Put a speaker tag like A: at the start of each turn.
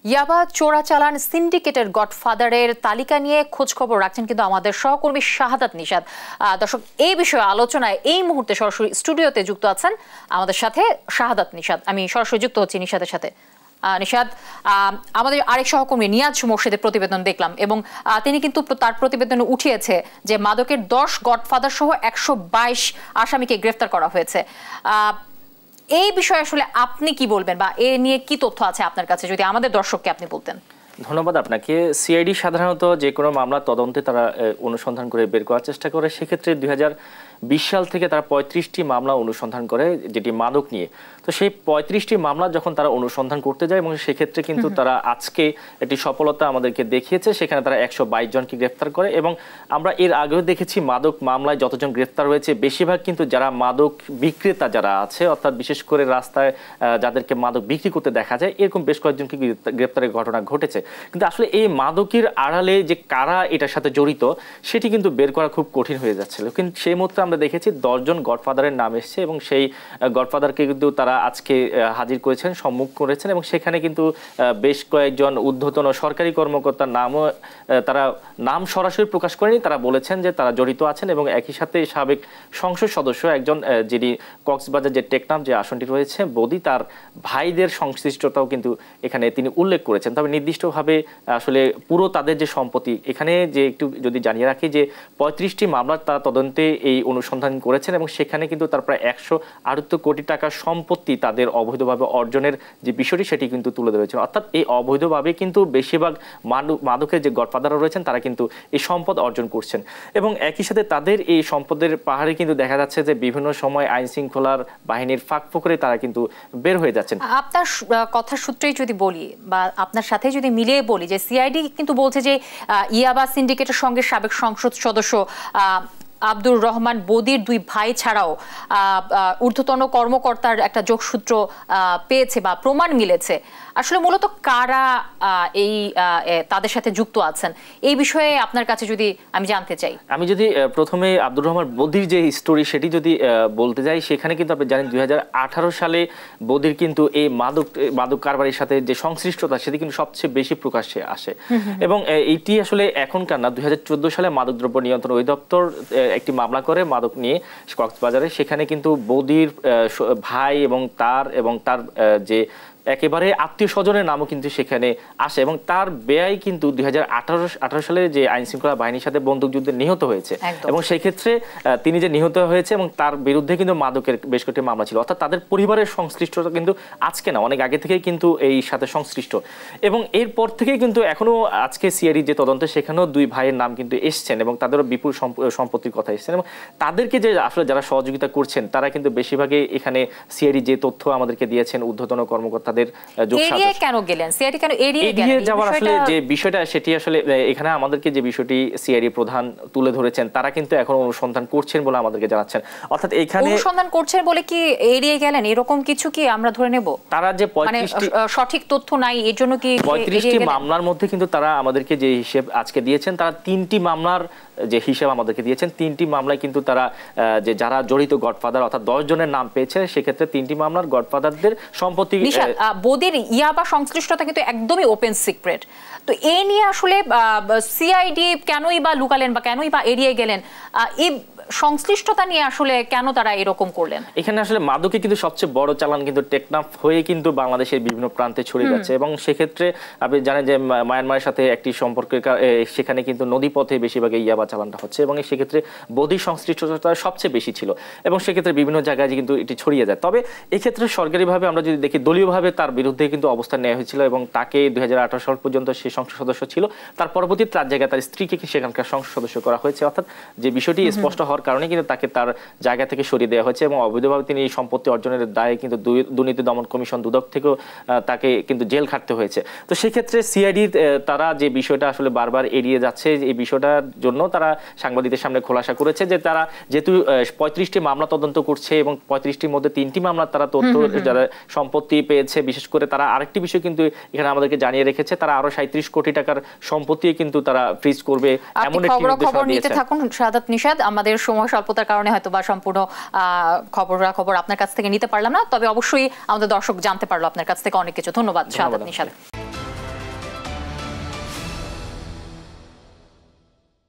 A: ইয়াবা চোরাচালান সিন্ডিকেটের গডফাদারের তালিকা নিয়ে খোঁজ খবর রাখছেন কিন্তু আমাদের সহকর্মী শাহাদাত নিশাদ। দর্শক, এই বিষয়ে আলোচনায় এই মুহূর্তে সরাসরি স্টুডিওতে যুক্ত আছেন আমাদের সাথে শাহাদাত নিশাদ। আমি সরাসরি যুক্ত হচ্ছি নিশাদের সাথে। নিশাদ, আমাদের আরেক সহকর্মী নিয়াজ মোর্শেদের প্রতিবেদন দেখলাম এবং তিনি কিন্তু তার প্রতিবেদনে উঠিয়েছে যে মাদকের 10 গডফাদার সহ 122 আসামিকে গ্রেফতার করা হয়েছে। এই বিষয়ে আসলে আপনি কি বলবেন বা এ নিয়ে কি তথ্য আছে আপনার কাছে, যদি আমাদের দর্শককে আপনি বলতেন।
B: ধন্যবাদ আপনাকে। সিআইডি সাধারণত যে কোনো মামলা তদন্তে তারা অনুসন্ধান করে বের করার চেষ্টা করে। সেক্ষেত্রে 2020 সাল থেকে তারা 35টি মামলা অনুসন্ধান করে, যেটি মাদক নিয়ে। তো সেই 35টি মামলা যখন তারা অনুসন্ধান করতে যায় এবং সেক্ষেত্রে কিন্তু তারা আজকে একটি সফলতা আমাদেরকে দেখিয়েছে। সেখানে তারা 122 জনকে গ্রেফতার করে এবং আমরা এর আগেও দেখেছি মাদক মামলায় যতজন গ্রেফতার হয়েছে বেশিরভাগ কিন্তু যারা মাদক বিক্রেতা যারা আছে, অর্থাৎ বিশেষ করে রাস্তায় যাদেরকে মাদক বিক্রি করতে দেখা যায়, এরকম বেশ কয়েকজনকে গ্রেফতারের ঘটনা ঘটেছে। কিন্তু আসলে এই মাদকের আড়ালে যে কারা এটার সাথে জড়িত সেটি কিন্তু বের করা খুব কঠিন হয়ে যাচ্ছিল। কিন্তু সেই মুহূর্তে আমরা দেখেছি 10 জন গডফাদারের নাম এসছে এবং সেই গডফাদারকে কিন্তু তারা আজকে হাজির করেছেন, সম্মুখ করেছেন এবং সেখানে কিন্তু বেশ কয়েকজন ঊর্ধ্বতন সরকারি কর্মকর্তার নামও তারা নাম সরাসরি প্রকাশ করেনি। তারা বলেছেন যে তারা জড়িত আছেন এবং একই সাথে সাবেক সংসদ সদস্য একজন, যিনি কক্সবাজার যে টেকনাফ যে আসনটি রয়েছে বদি, তার ভাইদের সংশ্লিষ্টতাও কিন্তু এখানে তিনি উল্লেখ করেছেন। তবে নির্দিষ্টভাবে আসলে পুরো তাদের যে সম্পত্তি, এখানে যে একটু যদি জানিয়ে রাখি যে 35টি মামলার তারা তদন্তে এই অনুসন্ধান করেছেন এবং সেখানে কিন্তু তার প্রায় 178 কোটি টাকার সম্পত্তি তাদের অবৈধভাবে অর্জনের যে বিষয়টি সেটি কিন্তু তুলে ধরেছেন। অর্থাৎ এই অবৈধভাবে কিন্তু বেশিরভাগ মাদকের যে গডফাদাররা রয়েছেন তারা কিন্তু এই সম্পদ অর্জন করছেন এবং একই সাথে তাদের এই সম্পদের পাহাড়ে কিন্তু দেখা যাচ্ছে যে বিভিন্ন সময় আইন শৃঙ্খলার বাহিনীর ফাঁকফোকরে তারা কিন্তু বের হয়ে যাচ্ছেন।
A: আপনার কথার সূত্রেই যদি বলি বা আপনার সাথে যদি মিলিয়ে বলি যে সিআইডি কিন্তু বলছে যে ইয়াবা সিন্ডিকেটের সঙ্গে সাবেক সংসদ সদস্য আব্দুর রহমান বদির 2 ভাই ছাড়াও ঊর্ধ্বতন কর্মকর্তার একটা যোগসূত্র পেয়েছে বা প্রমাণ মিলেছে। আসলে মূলত কারা এই তাদের সাথে যুক্ত আছেন এই বিষয়ে আপনার কাছে যদি আমি জানতে চাই।
B: আমি যদি প্রথমে আব্দুর রহমান বদির যে স্টোরি সেটি যদি বলতে যাই, সেখানে কিন্তু আপনি জানেন 2018 সালে বদির কিন্তু এই মাদক কারবারের সাথে যে সংশ্লিষ্টতা সেটি কিন্তু সবচেয়ে বেশি প্রকাশ্যে আসে এবং এইটি আসলে এখনকার না, 2014 সালে মাদকদ্রব্য নিয়ন্ত্রণ অধিদপ্তর একটি মামলা করে মাদক নিয়ে কক্সবাজারে। সেখানে কিন্তু বদির ভাই এবং তার যে একেবারে আত্মীয় স্বজনের নামও কিন্তু সেখানে আসে এবং তার ব্যয় কিন্তু 2018 সালে যে আইন শৃঙ্খলা বাহিনীর সাথে বন্দুকযুদ্ধে নিহত হয়েছে এবং সেই ক্ষেত্রে তিনি যে নিহত হয়েছে এবং তার বিরুদ্ধে কিন্তু মাদকের বেশ কয়েকটি মামলা ছিল। অর্থাৎ তাদের পরিবারের সংশ্লিষ্টতা কিন্তু আজকে না, অনেক আগে থেকেই কিন্তু এই সাথে সংশ্লিষ্ট এবং এরপর থেকেই কিন্তু এখনো আজকে সিআইডি যে তদন্তে সেখানেও 2 ভাইয়ের নাম কিন্তু এসছেন এবং তাদেরও বিপুল সম্পত্তির কথা এসছেন এবং তাদেরকে যে আসলে যারা সহযোগিতা করছেন তারা কিন্তু বেশিরভাগই এখানে সিআইডি যে তথ্য আমাদেরকে দিয়েছেন ঊর্ধ্বতন কর্মকর্তা আমাদেরকে যে বিষয়টি সিআইডি প্রধান তুলে ধরেছেন তারা কিন্তু এখন অনুসন্ধান করছেন বলে আমাদেরকে জানাচ্ছেন। অর্থাৎ এখানে অনুসন্ধান করছেন বলে কি এড়িয়ে গেলেন এরকম কিছু কি আমরা ধরে নেব? তারা যে 35টি সঠিক তথ্য নাই এর জন্য কি 35টি মামলার মধ্যে কিন্তু তারা আমাদেরকে যে হিসেব আজকে দিয়েছেন, তারা 3টি মামলার যে হিসাব আমাদেরকে দিয়েছেন, 3টি মামলায় কিন্তু তারা যে যারা জড়িত গডফাদার অর্থাৎ 10 জনের নাম পেয়েছে, সেক্ষেত্রে 3টি মামলার গডফাদারদের সম্পত্তি বদির ইয়াবা সংশ্লিষ্টতা কিন্তু একদমই ওপেন সিক্রেট। তো এই নিয়ে আসলে সিআইডি কেনই বা লুকালেন বা কেনই বা এড়িয়ে গেলেন? এই সংশ্লিষ্টতা নিয়ে আসলে কেন তারা এরকম করলেন? এখানে আসলে মাদকে কিন্তু সবচেয়ে বড় চালান কিন্তু টেকনাফ হয়ে কিন্তু বাংলাদেশের বিভিন্ন প্রান্তে ছড়িয়ে যাচ্ছে এবং সেক্ষেত্রে আপনি জানেন যে মায়ানমারের সাথে একটি সম্পর্কের সেখানে কিন্তু নদীপথে বেশিরভাগ ইয়াবা চালানটা হচ্ছে এবং সেক্ষেত্রে বদির সংশ্লিষ্টতা সবচেয়ে বেশি ছিল এবং সেক্ষেত্রে বিভিন্ন জায়গায় কিন্তু এটি ছড়িয়ে যায়। তবে এক্ষেত্রে সরকারিভাবে আমরা যদি দেখি দলীয়ভাবে তার বিরুদ্ধে কিন্তু অবস্থান নেওয়া হয়েছিল এবং তাকে 2018 সাল পর্যন্ত সে সংসদ সদস্য ছিল। তার পরবর্তীতে তার জায়গায় তার স্ত্রীকে সেখানকার সংসদ সদস্য করা হয়েছে। অর্থাৎ যে বিষয়টি স্পষ্ট হওয়ার কারণে কিন্তু তাকে তার জায়গা থেকে সরিয়ে দেওয়া হয়েছে এবং অবৈধভাবে তিনি এই সম্পত্তি অর্জনের দায়ে কিন্তু দুর্নীতি দমন কমিশন দুদক থেকেও তাকে কিন্তু জেল খাটতে হয়েছে। তো সেক্ষেত্রে সিআইডি তারা যে বিষয়টা আসলে বারবার এড়িয়ে যাচ্ছে, এই বিষয়টার জন্য তারা সাংবাদিকদের সামনে খোলাসা করেছে যে তারা যেহেতু 35টি মামলা তদন্ত করছে এবং 35টির মধ্যে 3টি মামলা তারা তথ্য যারা সম্পত্তি পেয়েছে, বিশেষ করে তারা আরেকটি বিষয় কিন্তু এখানে আমাদেরকে জানিয়ে রেখেছে, তারা আরো 37 কোটি টাকার সম্পত্তি কিন্তু তারা ফ্রিজ করবে এমন একটি নির্দেশনা দিয়েছে। থাকুন শাহাদাত নিশাদ, আমাদের সময় স্বল্পতার কারণে হয়তো বা সম্পূর্ণ খবর আপনার কাছ থেকে নিতে পারলাম না, তবে অবশ্যই আমাদের দর্শক জানতে পারলো আপনার কাছ থেকে অনেক কিছু। ধন্যবাদ শাহাদাত নিশাদ।